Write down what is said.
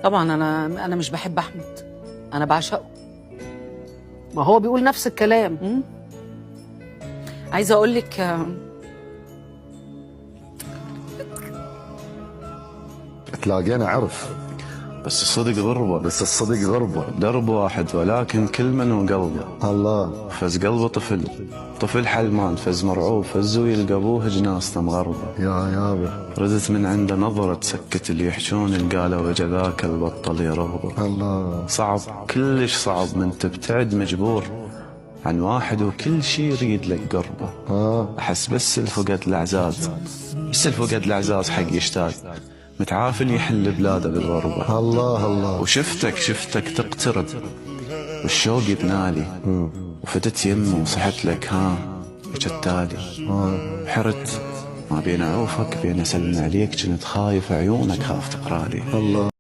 طبعا انا مش بحب احمد، انا بعشقه. ما هو بيقول نفس الكلام. عايزه اقول لك تلاقينا عرف، بس الصدق غربة، بس الصدق غربة. درب واحد ولكن كل من وقلبه. الله. فز قلبه طفل حلمان، فز مرعوب، فزوا يلقى ابوه جناسته مغربة. يا يابا. ردت من عنده نظرة سكت اللي يحشون، قالوا وجه ذاك البطل يرغبه. الله. صعب كلش صعب من تبتعد مجبور عن واحد وكل شي يريد لك قربه. أحس بس الفقد الأعزاز، بس الفقد الأعزاز حق يشتاق، متعافل يحل بلاده بالغربة. الله الله. وشفتك تقترب والشوق يتنالي، وفتت يمه وصحت لك ها وجتالي. حرت ما بين أعوفك بين أسلم عليك، كنت خايف عيونك خاف تقرالي. الله.